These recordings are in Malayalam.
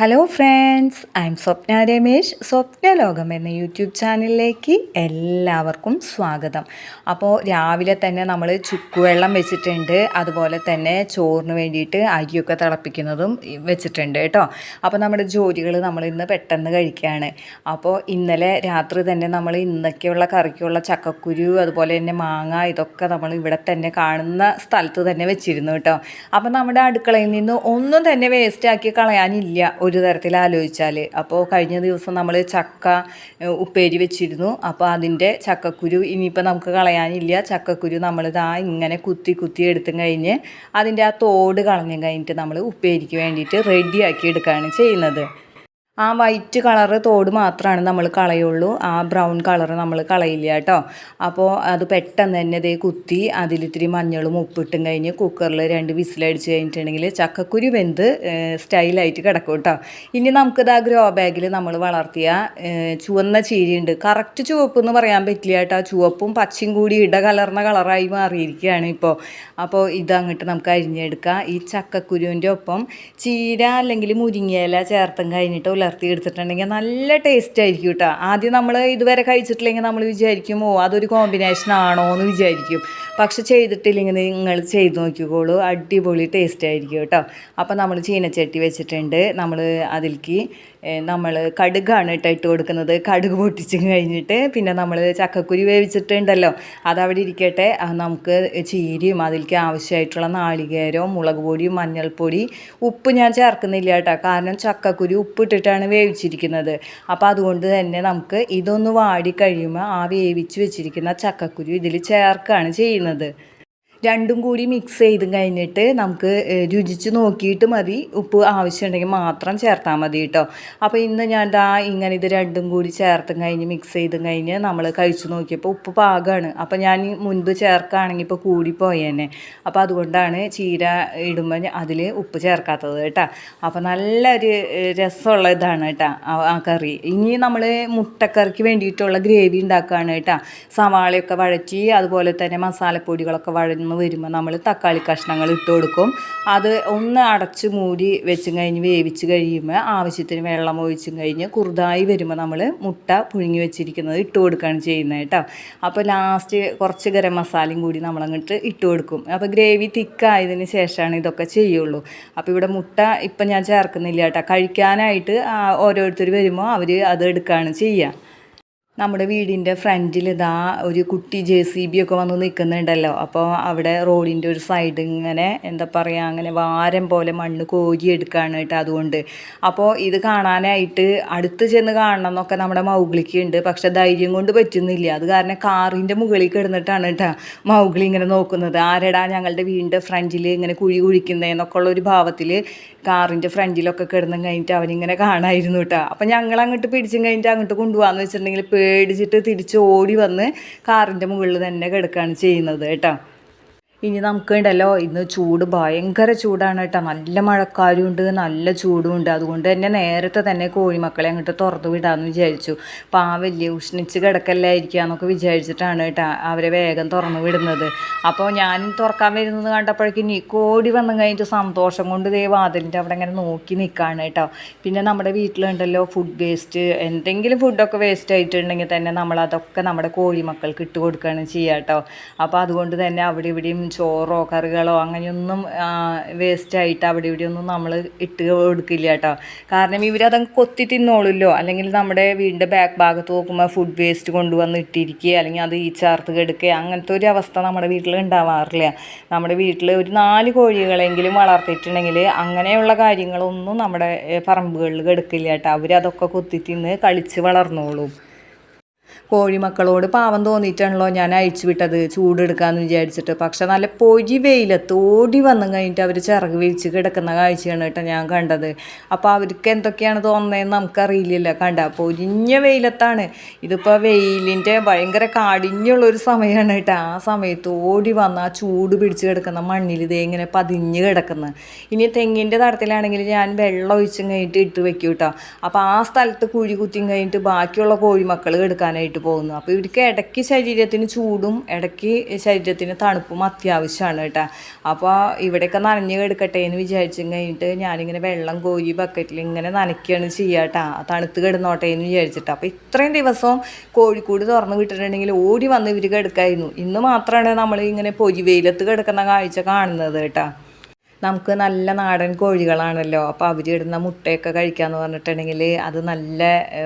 ഹലോ ഫ്രണ്ട്സ്, ഐ എം സ്വപ്ന രമേശ്. സ്വപ്ന ലോകം എന്ന യൂട്യൂബ് ചാനലിലേക്ക് എല്ലാവർക്കും സ്വാഗതം. അപ്പോൾ രാവിലെ തന്നെ നമ്മൾ ചുക്കുവെള്ളം വെച്ചിട്ടുണ്ട്, അതുപോലെ തന്നെ ചോറിന് വേണ്ടിയിട്ട് അരിയൊക്കെ തിളപ്പിക്കുന്നതും വെച്ചിട്ടുണ്ട് കേട്ടോ. അപ്പോൾ നമ്മുടെ ജോലികൾ നമ്മൾ ഇന്ന് പെട്ടെന്ന് കഴിക്കുകയാണ്. അപ്പോൾ ഇന്നലെ രാത്രി തന്നെ നമ്മൾ ഇന്നൊക്കെയുള്ള കറിക്കുള്ള ചക്കക്കുരു, അതുപോലെ തന്നെ മാങ്ങ, ഇതൊക്കെ നമ്മൾ ഇവിടെ തന്നെ കാണുന്ന സ്ഥലത്ത് തന്നെ വെച്ചിരുന്നു കേട്ടോ. അപ്പോൾ നമ്മുടെ അടുക്കളയിൽ നിന്ന് ഒന്നും തന്നെ വേസ്റ്റാക്കി കളയാനില്ല ഒരു തരത്തിൽ ആലോചിച്ചാൽ. അപ്പോൾ കഴിഞ്ഞ ദിവസം നമ്മൾ ചക്ക ഉപ്പേരി വെച്ചിരുന്നു. അപ്പോൾ അതിൻ്റെ ചക്കക്കുരു ഇനിയിപ്പോൾ നമുക്ക് കളയാനില്ല. ചക്കക്കുരു നമ്മളിതാ ഇങ്ങനെ കുത്തി കുത്തി എടുത്തും കഴിഞ്ഞ് അതിൻ്റെ ആ തോട് കളഞ്ഞും കഴിഞ്ഞിട്ട് നമ്മൾ ഉപ്പേരിക്ക് വേണ്ടിയിട്ട് റെഡിയാക്കി എടുക്കുകയാണ് ചെയ്യുന്നത്. ആ വൈറ്റ് കളറ് തോട് മാത്രമാണ് നമ്മൾ കളയുള്ളൂ, ആ ബ്രൗൺ കളറ് നമ്മൾ കളയില്ല കേട്ടോ. അപ്പോൾ അത് പെട്ടെന്ന് തന്നെ ഇതേ കുത്തി അതിലിത്തിരി മഞ്ഞളും ഉപ്പിട്ടും കഴിഞ്ഞ് കുക്കറിൽ 2 വിസിലടിച്ച് കഴിഞ്ഞിട്ടുണ്ടെങ്കിൽ ചക്കക്കുരു വെന്ത് സ്റ്റൈലായിട്ട് കിടക്കും കേട്ടോ. ഇനി നമുക്കിത് ആ ഗ്രോ ബാഗിൽ നമ്മൾ വളർത്തിയ ചുവന്ന ചീരയുണ്ട്. കറക്റ്റ് ചുവപ്പ് എന്ന് പറയാൻ പറ്റില്ല കേട്ടോ, ചുവപ്പും പച്ചയും കൂടി ഇടകലർന്ന കളറായി മാറിയിരിക്കുകയാണ് ഇപ്പോൾ. അപ്പോൾ ഇതങ്ങോട്ട് നമുക്ക് അരിഞ്ഞെടുക്കാം. ഈ ചക്കക്കുരുവിൻ്റെ ഒപ്പം ചീര അല്ലെങ്കിൽ മുരിങ്ങയില ചേർത്തും കഴിഞ്ഞിട്ട് ഉലർത്തി എടുത്തിട്ടുണ്ടെങ്കിൽ നല്ല ടേസ്റ്റ് ആയിരിക്കും കേട്ടോ. ആദ്യം നമ്മൾ ഇതുവരെ കഴിച്ചിട്ടില്ലെങ്കിൽ നമ്മൾ വിചാരിക്കും അതൊരു കോമ്പിനേഷൻ ആണോ എന്ന് വിചാരിക്കും. പക്ഷെ ചെയ്തിട്ടില്ലെങ്കിൽ നിങ്ങൾ ചെയ്ത് നോക്കിക്കോളൂ, അടിപൊളി ടേസ്റ്റ് ആയിരിക്കും കേട്ടോ. അപ്പോൾ നമ്മൾ ചീനച്ചട്ടി വെച്ചിട്ടുണ്ട്. നമ്മൾ അതിലേക്ക് നമ്മൾ കടുകാണ് ഇട്ട് കൊടുക്കുന്നത്. കടുക് പൊട്ടിച്ച് കഴിഞ്ഞിട്ട് പിന്നെ നമ്മൾ ചക്കക്കുരു വേവിച്ചിട്ടുണ്ടല്ലോ, അതവിടെ ഇരിക്കട്ടെ. നമുക്ക് ചീരയും അതിലേക്ക് ആവശ്യമായിട്ടുള്ള നാളികേരവും മുളക് പൊടിയും മഞ്ഞൾപ്പൊടി, ഉപ്പ് ഞാൻ ചേർക്കുന്നില്ല കേട്ടോ, കാരണം ചക്കക്കുരു ഉപ്പിട്ടിട്ടാണ് വേവിച്ചിരിക്കുന്നത്. അപ്പോൾ അതുകൊണ്ട് തന്നെ നമുക്ക് ഇതൊന്ന് വാടി കഴിയുമ്പോൾ ആ വേവിച്ച് വെച്ചിരിക്കുന്ന ചക്കക്കുരു ഇതിൽ ചേർക്കുകയാണ് ചെയ്യുന്നത്. രണ്ടും കൂടി മിക്സ് ചെയ്ത് കഴിഞ്ഞിട്ട് നമുക്ക് രുചിച്ച് നോക്കിയിട്ട് മതി, ഉപ്പ് ആവശ്യമുണ്ടെങ്കിൽ മാത്രം ചേർത്താൽ മതി കേട്ടോ. അപ്പോൾ ഇന്ന് ഞാൻ ഇങ്ങനെ ഇത് രണ്ടും കൂടി ചേർത്തും കഴിഞ്ഞ് മിക്സ് ചെയ്തും കഴിഞ്ഞ് നമ്മൾ കഴിച്ചു നോക്കിയപ്പോൾ ഉപ്പ് പാകമാണ്. അപ്പോൾ ഞാൻ മുൻപ് ചേർക്കുകയാണെങ്കിൽ ഇപ്പോൾ കൂടിപ്പോയേനെ. അപ്പോൾ അതുകൊണ്ടാണ് ചീര ഇടുമ്പോൾ അതിൽ ഉപ്പ് ചേർക്കാത്തത് കേട്ടോ. അപ്പോൾ നല്ലൊരു രസമുള്ള ഇതാണ് കേട്ടോ ആ കറി. ഇനി നമ്മൾ മുട്ടക്കറിക്ക് വേണ്ടിയിട്ടുള്ള ഗ്രേവി ഉണ്ടാക്കുകയാണ് കേട്ടോ. സവാളയൊക്കെ വഴറ്റി അതുപോലെ തന്നെ മസാലപ്പൊടികളൊക്കെ വഴന്ന് വരുമ്പോൾ നമ്മൾ തക്കാളി കഷ്ണങ്ങൾ ഇട്ട് കൊടുക്കും. അത് ഒന്ന് അടച്ച് മൂടി വെച്ചും കഴിഞ്ഞ് വേവിച്ച് കഴിയുമ്പോൾ ആവശ്യത്തിന് വെള്ളം ഒഴിച്ചും കഴിഞ്ഞ് കുറുതായി വരുമ്പോൾ നമ്മൾ മുട്ട പുഴുങ്ങി വെച്ചിരിക്കുന്നത് ഇട്ട് കൊടുക്കുകയാണ് ചെയ്യുന്നത് കേട്ടോ. അപ്പോൾ ലാസ്റ്റ് കുറച്ച് ഗരം മസാലയും കൂടി നമ്മളങ്ങോട്ട് ഇട്ട് കൊടുക്കും. അപ്പോൾ ഗ്രേവി തിക്കായതിന് ശേഷമാണ് ഇതൊക്കെ ചെയ്യുള്ളൂ. അപ്പോൾ ഇവിടെ മുട്ട ഇപ്പം ഞാൻ ചേർക്കുന്നില്ല കേട്ടോ. കഴിക്കാനായിട്ട് ഓരോരുത്തർ വരുമ്പോൾ അവർ അത് എടുക്കുകയാണ് ചെയ്യുക. നമ്മുടെ വീടിൻ്റെ ഫ്രണ്ടിൽ ഇതാ ഒരു കുട്ടി JCB ഒക്കെ വന്ന് നിൽക്കുന്നുണ്ടല്ലോ. അപ്പോൾ അവിടെ റോഡിൻ്റെ ഒരു സൈഡ് ഇങ്ങനെ എന്താ പറയുക, അങ്ങനെ വാരം പോലെ മണ്ണ് കോരി എടുക്കുകയാണ് കേട്ടോ. അതുകൊണ്ട് അപ്പോൾ ഇത് കാണാനായിട്ട് അടുത്ത് ചെന്ന് കാണണം എന്നൊക്കെ നമ്മുടെ മൗഗ്ലിക്ക് ഉണ്ട്, പക്ഷെ ധൈര്യം കൊണ്ട് പറ്റുന്നില്ല. അത് കാരണം കാറിൻ്റെ മുകളിൽ കിടന്നിട്ടാണ് കേട്ടോ മൗഗ്ലി ഇങ്ങനെ നോക്കുന്നത്. ആരെടാ ഞങ്ങളുടെ വീടിൻ്റെ ഫ്രണ്ടിൽ ഇങ്ങനെ കുഴി കുഴിക്കുന്നതെന്നൊക്കെ ഉള്ളൊരു ഭാവത്തിൽ കാറിൻ്റെ ഫ്രണ്ടിലൊക്കെ കിടന്നും കഴിഞ്ഞിട്ട് അവനിങ്ങനെ കാണായിരുന്നു കേട്ടോ. അപ്പം ഞങ്ങൾ അങ്ങോട്ട് പിടിച്ചും കഴിഞ്ഞിട്ട് അങ്ങോട്ട് കൊണ്ടുപോകാമെന്ന് വെച്ചിട്ടുണ്ടെങ്കിൽ പേടിച്ചിട്ട് തിരിച്ച് ഓടി വന്ന് കാറിൻ്റെ മുകളിൽ തന്നെ കിടക്കുകയാണ് ചെയ്യുന്നത് കേട്ടോ. ഇനി നമുക്കുണ്ടല്ലോ ഇന്ന് ചൂട് ഭയങ്കര ചൂടാണ് കേട്ടോ. നല്ല മഴക്കാരും ഉണ്ട്, നല്ല ചൂടും ഉണ്ട്. അതുകൊണ്ട് തന്നെ നേരത്തെ തന്നെ കോഴിമക്കളെ അങ്ങോട്ട് തുറന്നു വിടാമെന്ന് വിചാരിച്ചു. പാവല്ലേ, ഉഷ്ണിച്ച് കിടക്കല്ലായിരിക്കുക എന്നൊക്കെ വിചാരിച്ചിട്ടാണ് കേട്ടോ അവരെ വേഗം തുറന്നു വിടുന്നത്. അപ്പോൾ ഞാൻ തുറക്കാൻ വരുന്നത് കണ്ടപ്പോഴേക്കും കോടി വന്നു കഴിഞ്ഞിട്ട് സന്തോഷം കൊണ്ട് വാതിലിൻ്റെ അവിടെ ഇങ്ങനെ നോക്കി നിൽക്കുകയാണ് കേട്ടോ. പിന്നെ നമ്മുടെ വീട്ടിലുണ്ടല്ലോ ഫുഡ് വേസ്റ്റ്, എന്തെങ്കിലും ഫുഡൊക്കെ വേസ്റ്റ് ആയിട്ടുണ്ടെങ്കിൽ തന്നെ നമ്മളതൊക്കെ നമ്മുടെ കോഴിമക്കൾക്ക് ഇട്ട് കൊടുക്കുകയാണ് ചെയ്യുക കേട്ടോ. അപ്പോൾ അതുകൊണ്ട് തന്നെ അവിടെ ഇവിടെയും ചോറോ കറികളോ അങ്ങനെയൊന്നും വേസ്റ്റായിട്ട് അവിടെ ഇവിടെയൊന്നും നമ്മൾ ഇട്ട് കൊടുക്കില്ല കേട്ടോ. കാരണം ഇവരതങ്ങ് കൊത്തി തിന്നോളുമല്ലോ. അല്ലെങ്കിൽ നമ്മുടെ വീടിൻ്റെ ബാക്ക് ഭാഗത്ത് നോക്കുമ്പോൾ ഫുഡ് വേസ്റ്റ് കൊണ്ടുവന്ന് ഇട്ടിരിക്കുക, അല്ലെങ്കിൽ അത് ചേർത്ത് കെടുക്കുക, അങ്ങനത്തെ ഒരു അവസ്ഥ നമ്മുടെ വീട്ടിൽ ഉണ്ടാവാറില്ല. നമ്മുടെ വീട്ടിൽ ഒരു 4 കോഴികളെങ്കിലും വളർത്തിയിട്ടുണ്ടെങ്കിൽ അങ്ങനെയുള്ള കാര്യങ്ങളൊന്നും നമ്മുടെ പറമ്പുകളിൽ കെടുക്കില്ല കേട്ടോ. അവരതൊക്കെ കൊത്തി തിന്ന് കളിച്ച് വളർന്നോളും. കോഴിമക്കളോട് പാവം തോന്നിയിട്ടാണല്ലോ ഞാൻ അയച്ചു വിട്ടത് ചൂടെടുക്കാമെന്ന് വിചാരിച്ചിട്ട്. പക്ഷെ നല്ല പൊരി വെയിലത്ത് ഓടി വന്നു കഴിഞ്ഞിട്ട് അവർ ചിറക് വിരിച്ച് കിടക്കുന്ന കാഴ്ചയാണ് കേട്ടോ ഞാൻ കണ്ടത്. അപ്പോൾ അവർക്ക് എന്തൊക്കെയാണ് തോന്നുന്നതെന്ന് നമുക്കറിയില്ലല്ലോ. പൊരിഞ്ഞ വെയിലത്താണ്. ഇതിപ്പോൾ വെയിലിൻ്റെ ഭയങ്കര കാടിഞ്ഞുള്ളൊരു സമയമാണ് കേട്ടോ. ആ സമയത്ത് ഓടി വന്ന് ആ ചൂട് പിടിച്ച് കിടക്കുന്ന മണ്ണിൽ ഇതേ ഇങ്ങനെ പതിഞ്ഞ് കിടക്കുന്നത്. ഇനി തെങ്ങിൻ്റെ തടത്തിലാണെങ്കിൽ ഞാൻ വെള്ളം ഒഴിച്ചും കഴിഞ്ഞിട്ട് ഇട്ട് വെക്കും കേട്ടോ. അപ്പോൾ ആ സ്ഥലത്ത് കുഴി കുത്തിയും കഴിഞ്ഞിട്ട് ബാക്കിയുള്ള കോഴിമക്കൾ കിടക്കാനായിട്ട് പോകുന്നു. അപ്പോൾ ഇവർക്ക് ഇടയ്ക്ക് ശരീരത്തിന് ചൂടും ഇടയ്ക്ക് ശരീരത്തിന് തണുപ്പും അത്യാവശ്യമാണ് കേട്ടോ. അപ്പോൾ ഇവിടെയൊക്കെ നനഞ്ഞ് കിടക്കട്ടെ എന്ന് വിചാരിച്ചു കഴിഞ്ഞിട്ട് ഞാനിങ്ങനെ വെള്ളം കോരി ബക്കറ്റിൽ ഇങ്ങനെ നനയ്ക്കുകയാണ് ചെയ്യുക കേട്ടോ, തണുത്ത് കിടന്നോട്ടെ എന്ന് വിചാരിച്ചിട്ട്. അപ്പോൾ ഇത്രയും ദിവസം കോഴിക്കൂട് തുറന്ന് വിട്ടിട്ടുണ്ടെങ്കിൽ ഓടി വന്ന് ഇവർ കിടക്കായിരുന്നു. ഇന്ന് മാത്രമാണ് നമ്മൾ ഇങ്ങനെ പൊരി വെയിലത്ത് കിടക്കുന്ന കാഴ്ച കാണുന്നത് കേട്ടോ. നമുക്ക് നല്ല നാടൻ കോഴികളാണല്ലോ, അപ്പോൾ അവരിടുന്ന മുട്ടയൊക്കെ കഴിക്കാമെന്ന് പറഞ്ഞിട്ടുണ്ടെങ്കിൽ അത് നല്ല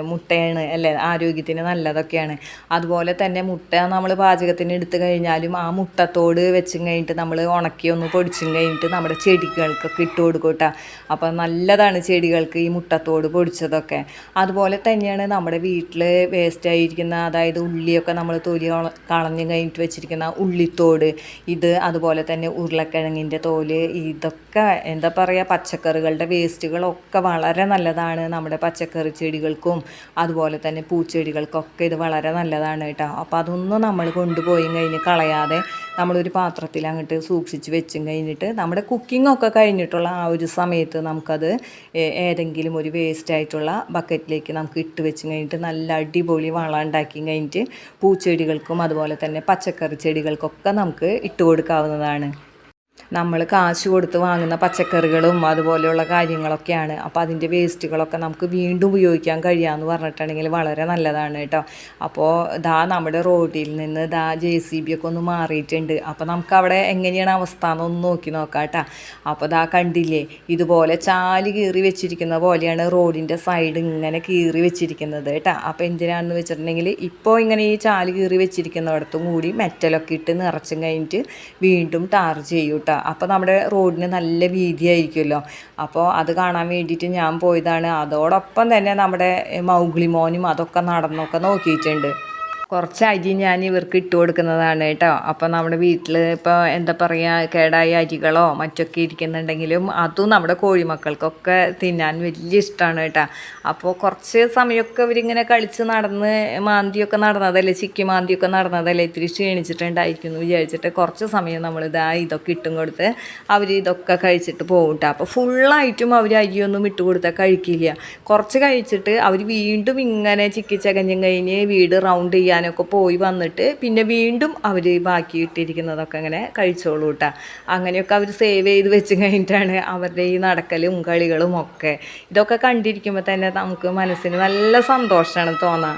മുട്ടയാണ് അല്ലേ, ആരോഗ്യത്തിന് നല്ലതൊക്കെയാണ്. അതുപോലെ തന്നെ മുട്ട നമ്മൾ പാചകത്തിന് എടുത്തു കഴിഞ്ഞാലും ആ മുട്ടത്തോട് വെച്ചും കഴിഞ്ഞിട്ട് നമ്മൾ ഉണക്കി ഒന്ന് പൊടിച്ചും കഴിഞ്ഞിട്ട് നമ്മുടെ ചെടികൾക്കൊക്കെ ഇട്ട് കൊടുക്കും കേട്ടോ. അപ്പോൾ നല്ലതാണ് ചെടികൾക്ക് ഈ മുട്ടത്തോട് പൊടിച്ചതൊക്കെ. അതുപോലെ തന്നെയാണ് നമ്മുടെ വീട്ടിൽ വേസ്റ്റ് ആയിരിക്കുന്ന, അതായത് ഉള്ളിയൊക്കെ നമ്മൾ തൊലി കളഞ്ഞ് കഴിഞ്ഞിട്ട് വെച്ചിരിക്കുന്ന ഉള്ളിത്തോട്, ഇത് അതുപോലെ തന്നെ ഉരുളക്കിഴങ്ങിൻ്റെ തോല്, ഇതൊക്കെ എന്താ പറയുക, പച്ചക്കറികളുടെ വേസ്റ്റുകളൊക്കെ വളരെ നല്ലതാണ് നമ്മുടെ പച്ചക്കറി ചെടികൾക്കും അതുപോലെ തന്നെ പൂച്ചെടികൾക്കൊക്കെ ഇത് വളരെ നല്ലതാണ് കേട്ടോ. അപ്പോൾ അതൊന്നും നമ്മൾ കൊണ്ടുപോയി കഴിഞ്ഞ് കളയാതെ നമ്മളൊരു പാത്രത്തിൽ അങ്ങോട്ട് സൂക്ഷിച്ച് വെച്ചും കഴിഞ്ഞിട്ട് നമ്മുടെ കുക്കിങ്ങൊക്കെ കഴിഞ്ഞിട്ടുള്ള ആ ഒരു സമയത്ത് നമുക്കത് ഏതെങ്കിലും ഒരു വേസ്റ്റായിട്ടുള്ള ബക്കറ്റിലേക്ക് നമുക്ക് ഇട്ട് വെച്ച് കഴിഞ്ഞിട്ട് നല്ല അടിപൊളി വളം ഉണ്ടാക്കി കഴിഞ്ഞിട്ട് പൂച്ചെടികൾക്കും അതുപോലെ തന്നെ പച്ചക്കറി ചെടികൾക്കൊക്കെ നമുക്ക് ഇട്ട് കൊടുക്കാവുന്നതാണ്. നമ്മൾ കാശ് കൊടുത്ത് വാങ്ങുന്ന പച്ചക്കറികളും അതുപോലെയുള്ള കാര്യങ്ങളൊക്കെയാണ്. അപ്പോൾ അതിൻ്റെ വേസ്റ്റുകളൊക്കെ നമുക്ക് വീണ്ടും ഉപയോഗിക്കാൻ കഴിയാമെന്ന് പറഞ്ഞിട്ടുണ്ടെങ്കിൽ വളരെ നല്ലതാണ് കേട്ടോ. അപ്പോൾ നമ്മുടെ റോഡിൽ നിന്ന് JCB ഒക്കെ ഒന്ന് മാറിയിട്ടുണ്ട്. അപ്പോൾ നമുക്ക് അവിടെ എങ്ങനെയാണ് അവസ്ഥ എന്നൊന്ന് നോക്കി നോക്കാം കേട്ടോ. അപ്പോൾ കണ്ടില്ലേ, ഇതുപോലെ ചാല് കീറി വെച്ചിരിക്കുന്ന പോലെയാണ് റോഡിൻ്റെ സൈഡ് ഇങ്ങനെ കീറി വെച്ചിരിക്കുന്നത് കേട്ടോ. അപ്പോൾ എന്തിനാണെന്ന് വെച്ചിട്ടുണ്ടെങ്കിൽ ഇപ്പോൾ ഇങ്ങനെ ഈ ചാല് കീറി വെച്ചിരിക്കുന്നിടത്തും കൂടി മെറ്റലൊക്കെ ഇട്ട് നിറച്ചും കഴിഞ്ഞിട്ട് വീണ്ടും ടാർ ചെയ്യും കേട്ടോ. അപ്പോൾ നമ്മുടെ റോഡിന് നല്ല വീതിയായിരിക്കുമല്ലോ. അപ്പോൾ അത് കാണാൻ വേണ്ടിയിട്ട് ഞാൻ പോയതാണ്. അതോടൊപ്പം തന്നെ നമ്മുടെ മൗഗ്ലി മോനും അതൊക്കെ നടന്നൊക്കെ നോക്കിയിട്ടുണ്ട്. കുറച്ച് അരി ഞാൻ ഇവർക്ക് ഇട്ട് കൊടുക്കുന്നതാണ് കേട്ടോ. അപ്പോൾ നമ്മുടെ വീട്ടിൽ ഇപ്പോൾ എന്താ പറയുക, കേടായ അരികളോ മറ്റൊക്കെ ഇരിക്കുന്നുണ്ടെങ്കിലും അതും നമ്മുടെ കോഴിമക്കൾക്കൊക്കെ തിന്നാൻ വലിയ ഇഷ്ടമാണ് കേട്ടോ. അപ്പോൾ കുറച്ച് സമയമൊക്കെ ഇവരിങ്ങനെ കളിച്ച് നടന്ന് മാന്തിയൊക്കെ നടന്നതല്ലേ, ചിക്കി മാന്തിയൊക്കെ നടന്നതല്ലേ, ഇത്തിരി ക്ഷീണിച്ചിട്ടുണ്ടായിരിക്കും എന്ന് വിചാരിച്ചിട്ട് കുറച്ച് സമയം നമ്മൾ ഇതൊക്കെ ഇട്ടും കൊടുത്ത് അവർ ഇതൊക്കെ കഴിച്ചിട്ട് പോകും കേട്ടോ. അപ്പോൾ ഫുള്ളായിട്ടും അവർ അരിയൊന്നും ഇട്ട് കൊടുത്താൽ കഴിക്കില്ല. കുറച്ച് കഴിച്ചിട്ട് അവർ വീണ്ടും ഇങ്ങനെ ചിക്കി ചകഞ്ഞും കഴിഞ്ഞ് വീട് റൗണ്ട് ചെയ്യാൻ ഒക്കെ പോയി വന്നിട്ട് പിന്നെ വീണ്ടും അവർ ബാക്കി ഇട്ടിരിക്കുന്നതൊക്കെ ഇങ്ങനെ കഴിച്ചോളൂ കേട്ടോ. അങ്ങനെയൊക്കെ അവർ സേവ് ചെയ്ത് വെച്ച് കഴിഞ്ഞിട്ടാണ് അവരുടെ ഈ നടക്കലും കളികളും ഒക്കെ. ഇതൊക്കെ കണ്ടിരിക്കുമ്പോൾ തന്നെ നമുക്ക് മനസ്സിന് നല്ല സന്തോഷമാണ് തോന്നുക.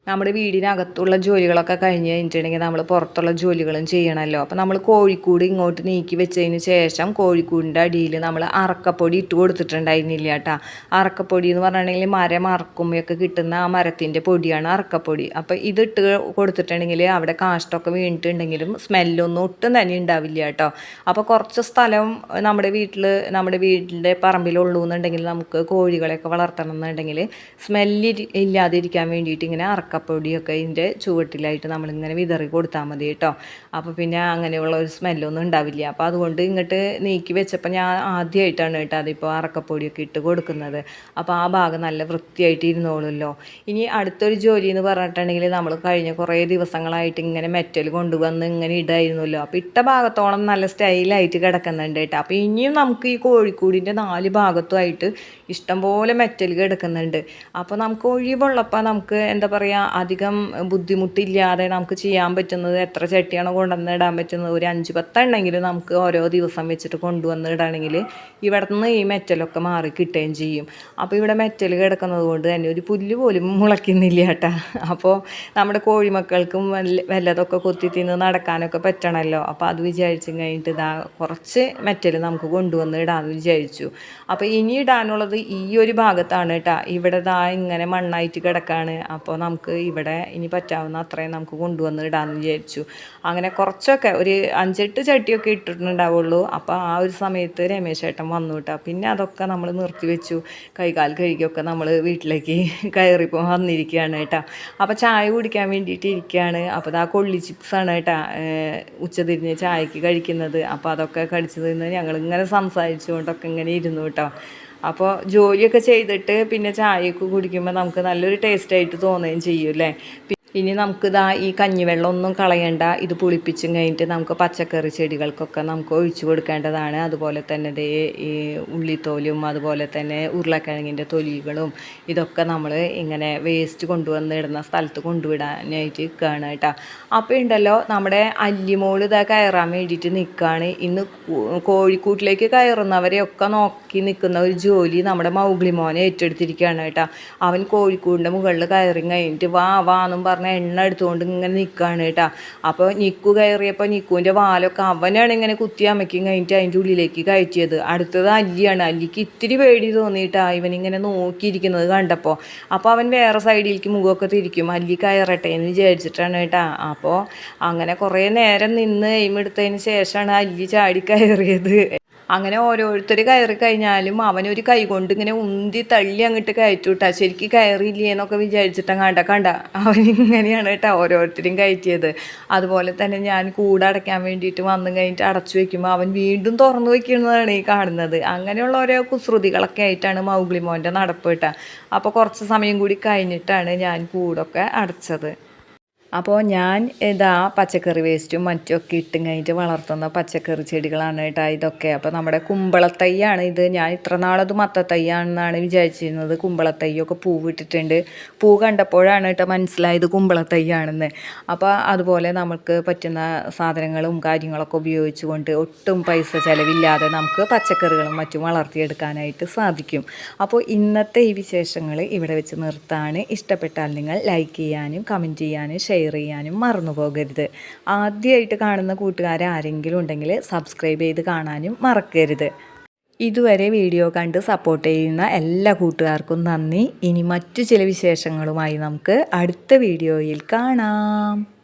നമ്മുടെ വീടിനകത്തുള്ള ജോലികളൊക്കെ കഴിഞ്ഞ് കഴിഞ്ഞിട്ടുണ്ടെങ്കിൽ നമ്മൾ പുറത്തുള്ള ജോലികളും ചെയ്യണമല്ലോ. അപ്പോൾ നമ്മൾ കോഴിക്കൂട് ഇങ്ങോട്ട് നീക്കി വെച്ചതിന് ശേഷം കോഴിക്കൂടിൻ്റെ അടിയിൽ നമ്മൾ അറക്കപ്പൊടി ഇട്ട് കൊടുത്തിട്ടുണ്ടായിരുന്നില്ല കേട്ടോ. അറക്കപ്പൊടി എന്ന് പറഞ്ഞിട്ടുണ്ടെങ്കിൽ മരം അറക്കുമ്പോഴൊക്കെ കിട്ടുന്ന ആ മരത്തിൻ്റെ പൊടിയാണ് അറക്കപ്പൊടി. അപ്പോൾ ഇതിട്ട് കൊടുത്തിട്ടുണ്ടെങ്കിൽ അവിടെ കാഷ്ടമൊക്കെ വീണിട്ടുണ്ടെങ്കിലും സ്മെല്ലൊന്നും ഒട്ടും തന്നെ ഉണ്ടാവില്ല കേട്ടോ. അപ്പോൾ കുറച്ച് സ്ഥലം നമ്മുടെ വീട്ടിൻ്റെ പറമ്പിലുള്ളൂ എന്നുണ്ടെങ്കിൽ നമുക്ക് കോഴികളെയൊക്കെ വളർത്തണം എന്നുണ്ടെങ്കിൽ സ്മെല്ല് ഇല്ലാതിരിക്കാൻ വേണ്ടിയിട്ട് ഇങ്ങനെ അറക്കപ്പൊടിയൊക്കെ ഇതിൻ്റെ ചുവട്ടിലായിട്ട് നമ്മളിങ്ങനെ വിതറി കൊടുത്താൽ മതി കേട്ടോ. അപ്പോൾ പിന്നെ അങ്ങനെയുള്ള ഒരു സ്മെല്ലൊന്നും ഉണ്ടാവില്ല. അപ്പോൾ അതുകൊണ്ട് ഇങ്ങോട്ട് നീക്കി വെച്ചപ്പോൾ ഞാൻ ആദ്യമായിട്ടാണ് കേട്ടോ അതിപ്പോൾ അറക്കപ്പൊടിയൊക്കെ ഇട്ട് കൊടുക്കുന്നത്. അപ്പോൾ ആ ഭാഗം നല്ല വൃത്തിയായിട്ട് ഇരുന്നോളുമല്ലോ. ഇനി അടുത്തൊരു ജോലി എന്ന് പറഞ്ഞിട്ടുണ്ടെങ്കിൽ നമ്മൾ കഴിഞ്ഞ കുറേ ദിവസങ്ങളായിട്ട് ഇങ്ങനെ മെറ്റൽ കൊണ്ടുവന്ന് ഇങ്ങനെ ഇടായിരുന്നല്ലോ. അപ്പോൾ ഇട്ട ഭാഗത്തോളം നല്ല സ്റ്റൈലായിട്ട് കിടക്കുന്നുണ്ട് കേട്ടോ. അപ്പോൾ ഇനിയും നമുക്ക് ഈ കോഴിക്കൂടിൻ്റെ 4 ഭാഗത്തുമായിട്ട് ഇഷ്ടംപോലെ മെറ്റൽ കിടക്കുന്നുണ്ട്. അപ്പോൾ നമുക്ക് ഒഴിവുള്ളപ്പോൾ നമുക്ക് എന്താ പറയുക, അധികം ബുദ്ധിമുട്ടില്ലാതെ നമുക്ക് ചെയ്യാൻ പറ്റുന്നത്, എത്ര ചട്ടിയാണോ കൊണ്ടുവന്ന് ഇടാൻ പറ്റുന്നത്, ഒരു 5-10 എണ്ണെങ്കിലും നമുക്ക് ഓരോ ദിവസം വെച്ചിട്ട് കൊണ്ടുവന്ന് ഇടാണെങ്കിൽ ഇവിടെ നിന്ന് ഈ മെറ്റലൊക്കെ മാറി കിട്ടുകയും ചെയ്യും. അപ്പോൾ ഇവിടെ മെറ്റൽ കിടക്കുന്നത് കൊണ്ട് തന്നെ ഒരു പുല്ല് പോലും മുളയ്ക്കുന്നില്ല കേട്ടോ. അപ്പോൾ നമ്മുടെ കോഴിമക്കൾക്കും വല്ലതൊക്കെ കൊത്തി തിന്ന് നടക്കാനൊക്കെ പറ്റണമല്ലോ. അപ്പോൾ അത് വിചാരിച്ചു കഴിഞ്ഞിട്ട് കുറച്ച് മെറ്റൽ നമുക്ക് കൊണ്ടുവന്ന് ഇടാമെന്ന് വിചാരിച്ചു. അപ്പോൾ ഇനി ഇടാനുള്ളത് ഈ ഒരു ഭാഗത്താണ് കേട്ടോ. ഇവിടെ ഇങ്ങനെ മണ്ണായിട്ട് കിടക്കാണ്. അപ്പോൾ നമുക്ക് ഇവിടെ ഇനി പറ്റാവുന്ന അത്രയും നമുക്ക് കൊണ്ടുവന്ന് ഇടാമെന്ന് വിചാരിച്ചു. അങ്ങനെ കുറച്ചൊക്കെ ഒരു 5-8 ചട്ടിയൊക്കെ ഇട്ടിട്ടുണ്ടാവുള്ളൂ. അപ്പോൾ ആ ഒരു സമയത്ത് രമേശ് ചേട്ടൻ വന്നു കേട്ടോ. പിന്നെ അതൊക്കെ നമ്മൾ നിർത്തിവെച്ചു. കൈകാൽ കഴുകിയൊക്കെ നമ്മൾ വീട്ടിലേക്ക് കയറിപ്പോൾ വന്നിരിക്കുകയാണ് കേട്ടോ. അപ്പോൾ ചായ കുടിക്കാൻ വേണ്ടിയിട്ട് ഇരിക്കുകയാണ്. അപ്പോൾ കൊള്ളി ചിപ്സാണ് കേട്ടോ ഉച്ചതിരിഞ്ഞ് ചായക്ക് കഴിക്കുന്നത്. അപ്പോൾ അതൊക്കെ കടിച്ചു തിന്ന് ഞങ്ങളിങ്ങനെ സംസാരിച്ചുകൊണ്ടൊക്കെ ഇങ്ങനെ ഇരുന്നു കേട്ടോ. അപ്പോൾ ജോലിയൊക്കെ ചെയ്തിട്ട് പിന്നെ ചായയൊക്കെ കുടിക്കുമ്പോൾ നമുക്ക് നല്ലൊരു ടേസ്റ്റായിട്ട് തോന്നുകയും ചെയ്യും അല്ലേ. ഇനി നമുക്കിതാ ഈ കഞ്ഞിവെള്ളം ഒന്നും കളയണ്ട, ഇത് പുളിപ്പിച്ചും കഴിഞ്ഞിട്ട് നമുക്ക് പച്ചക്കറി ചെടികൾക്കൊക്കെ നമുക്ക് ഒഴിച്ചു കൊടുക്കേണ്ടതാണ്. അതുപോലെ തന്നെ ദേ ഈ ഉള്ളിത്തോലും അതുപോലെ തന്നെ ഉരുളക്കിഴങ്ങിൻ്റെ തൊലികളും ഇതൊക്കെ നമ്മൾ ഇങ്ങനെ വേസ്റ്റ് കൊണ്ടുവന്ന് ഇടുന്ന സ്ഥലത്ത് കൊണ്ടുവിടാനായിട്ട് നിൽക്കുകയാണ് കേട്ടോ. അപ്പോൾ ഉണ്ടല്ലോ നമ്മുടെ അല്ലിമോൾ ഇതാ കയറാൻ വേണ്ടിയിട്ട് നിൽക്കുകയാണ്. ഇന്ന് കോഴിക്കൂട്ടിലേക്ക് കയറുന്നവരെയൊക്കെ നോക്കി നിൽക്കുന്ന ഒരു ജോലി നമ്മുടെ മൗഗ്ലി മോനെ ഏറ്റെടുത്തിരിക്കുകയാണ് കേട്ടോ. അവൻ കോഴിക്കൂടിൻ്റെ മുകളിൽ കയറി കഴിഞ്ഞിട്ട് വാ എന്നും പറഞ്ഞ എണ്ണ എടുത്തുകൊണ്ട് ഇങ്ങനെ നിൽക്കുകയാണ് കേട്ടോ. അപ്പോൾ നിക്കു കയറിയപ്പോൾ നിക്കുവിൻ്റെ വാലൊക്കെ അവനാണ് ഇങ്ങനെ കുത്തി അമയ്ക്കും കഴിഞ്ഞിട്ട് അതിൻ്റെ ഉള്ളിലേക്ക് കയറ്റിയത്. അടുത്തത് അല്ലിയാണ്. അല്ലിക്ക് ഇത്തിരി പേടി തോന്നിയിട്ടാ ഇവനിങ്ങനെ നോക്കിയിരിക്കുന്നത് കണ്ടപ്പോൾ. അപ്പോൾ അവൻ വേറെ സൈഡിലേക്ക് മുഖമൊക്കെ തിരിക്കും, അല്ലി കയറട്ടെ എന്ന് വിചാരിച്ചിട്ടാണ് കേട്ടോ. അപ്പോൾ അങ്ങനെ കുറേ നേരം നിന്ന് എയിമെടുത്തതിന് ശേഷമാണ് അല്ലി ചാടി കയറിയത്. അങ്ങനെ ഓരോരുത്തർ കയറി കഴിഞ്ഞാലും അവനൊരു കൈ കൊണ്ട് ഇങ്ങനെ ഉന്തി തള്ളി അങ്ങോട്ട് കയറ്റി വിട്ടാ ശരിക്കും കയറിയില്ലേ എന്നൊക്കെ വിചാരിച്ചിട്ടാണ് കണ്ട അവൻ ഇങ്ങനെയാണ് കേട്ടോ ഓരോരുത്തരും കയറ്റിയത്. അതുപോലെ തന്നെ ഞാൻ കൂട് അടയ്ക്കാൻ വേണ്ടിയിട്ട് വന്നു കഴിഞ്ഞിട്ട് അടച്ചു വെക്കുമ്പോൾ അവൻ വീണ്ടും തുറന്നു വയ്ക്കുന്നതാണ് ഈ കാണുന്നത്. അങ്ങനെയുള്ള ഓരോ കുസൃതികളൊക്കെ ആയിട്ടാണ് മൗഗ്ലി മോൻ്റെ നടപ്പ് കേട്ടോ. അപ്പോൾ കുറച്ച് സമയം കൂടി കഴിഞ്ഞിട്ടാണ് ഞാൻ കൂടൊക്കെ അടച്ചത്. അപ്പോൾ ഞാൻ ഇതാ പച്ചക്കറി വേസ്റ്റും മറ്റുമൊക്കെ ഇട്ടും കഴിഞ്ഞിട്ട് വളർത്തുന്ന പച്ചക്കറി ചെടികളാണ് കേട്ടോ ഇതൊക്കെ. അപ്പോൾ നമ്മുടെ കുമ്പളത്തൈയാണ് ഇത്. ഞാൻ ഇത്ര നാളത് മത്തത്തൈയാണെന്നാണ് വിചാരിച്ചിരുന്നത്. കുമ്പളത്തൈയൊക്കെ പൂവിട്ടിട്ടുണ്ട്. പൂ കണ്ടപ്പോഴാണ് കേട്ടോ മനസ്സിലായത് കുമ്പളത്തൈയാണെന്ന്. അപ്പോൾ അതുപോലെ നമുക്ക് പറ്റുന്ന സാധനങ്ങളും കാര്യങ്ങളൊക്കെ ഉപയോഗിച്ചുകൊണ്ട് ഒട്ടും പൈസ ചിലവില്ലാതെ നമുക്ക് പച്ചക്കറികളും മറ്റും വളർത്തിയെടുക്കാനായിട്ട് സാധിക്കും. അപ്പോൾ ഇന്നത്തെ ഈ വിശേഷങ്ങൾ ഇവിടെ വെച്ച് നിർത്താണ്. ഇഷ്ടപ്പെട്ടാൽ നിങ്ങൾ ലൈക്ക് ചെയ്യാനും കമൻറ്റ് ചെയ്യാനും ഷെയർ ചെയ്യാനും മറന്നു പോകരുത്. ആദ്യമായിട്ട് കാണുന്ന കൂട്ടുകാർ ആരെങ്കിലും ഉണ്ടെങ്കിൽ സബ്സ്ക്രൈബ് ചെയ്ത് കാണാനും മറക്കരുത്. ഇതുവരെ വീഡിയോ കണ്ട് സപ്പോർട്ട് ചെയ്യുന്ന എല്ലാ കൂട്ടുകാർക്കും നന്ദി. ഇനി മറ്റു ചില വിശേഷങ്ങളുമായി നമുക്ക് അടുത്ത വീഡിയോയിൽ കാണാം.